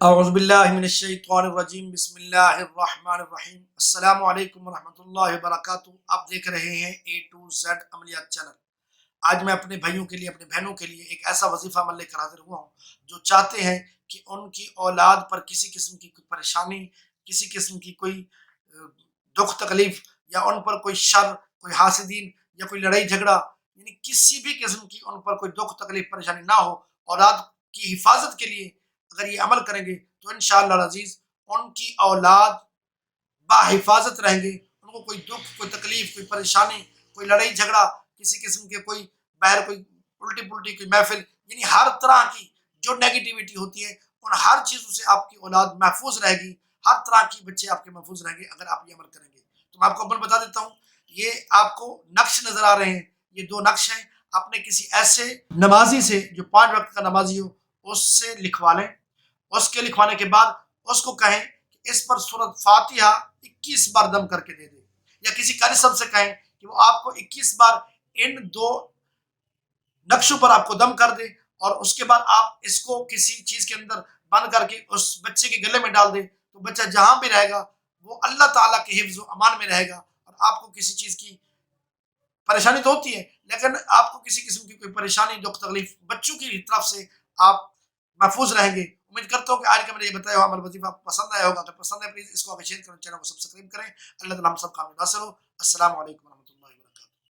اعوذ باللہ من الشیطان الرجیم، بسم اللہ الرحمن الرحیم۔ السلام علیکم ورحمۃ اللہ وبرکاتہ۔ آپ دیکھ رہے ہیں اے ٹو زیڈ عملیات چینل۔ آج میں اپنے بھائیوں کے لیے، اپنے بہنوں کے لیے ایک ایسا وظیفہ عمل لے کر حاضر ہوا ہوں جو چاہتے ہیں کہ ان کی اولاد پر کسی قسم کی کوئی پریشانی، کسی قسم کی کوئی دکھ تکلیف، یا ان پر کوئی شر، کوئی حاسدین یا کوئی لڑائی جھگڑا، یعنی کسی بھی قسم کی ان پر کوئی دکھ تکلیف پریشانی نہ ہو۔ اولاد کی حفاظت کے لیے اگر یہ عمل کریں گے تو انشاءاللہ العزیز ان کی اولاد باحفاظت رہیں گے۔ ان کو کوئی دکھ، کوئی تکلیف، کوئی پریشانی، کوئی لڑائی جھگڑا، کسی قسم کے کوئی باہر کوئی الٹی پلٹی کوئی محفل، یعنی ہر طرح کی جو نیگیٹیوٹی ہوتی ہے ان ہر چیزوں سے آپ کی اولاد محفوظ رہے گی۔ ہر طرح کی بچے آپ کے محفوظ رہیں گے اگر آپ یہ عمل کریں گے۔ تو میں آپ کو عمل بتا دیتا ہوں۔ یہ آپ کو نقش نظر آ رہے ہیں، یہ دو نقش ہیں۔ اپنے کسی ایسے نمازی سے جو 5 وقت کا نمازی ہو اس سے لکھوا لیں۔ اس کے لکھوانے کے بعد اس کو کہیں کہ اس پر سورۃ فاتحہ 21 بار دم کر کے دے دے، یا کسی قاری صاحب سے کہیں کہ وہ آپ کو 21 بار ان دو نقشوں پر آپ کو دم کر دے، اور اس کے بعد آپ اس کو کسی چیز کے اندر بند کر کے اس بچے کے گلے میں ڈال دے، تو بچہ جہاں بھی رہے گا وہ اللہ تعالیٰ کے حفظ و امان میں رہے گا، اور آپ کو کسی چیز کی پریشانی تو ہوتی ہے لیکن آپ کو کسی قسم کی کوئی پریشانی، دکھ تکلیف بچوں کی طرف سے آپ محفوظ رہیں گے۔ امید کرتا ہوں کہ آج کا میں نے یہ بتایا ہوا عمل وظیفہ آپ کو پسند آیا ہوگا۔ اگر پسند ہے پلیز اس کو آپ شیئر کریں، چینل کو سبسکرائب کریں۔ اللہ تعالیٰ ہم سب کامیاب ناصر ہو۔ السلام علیکم۔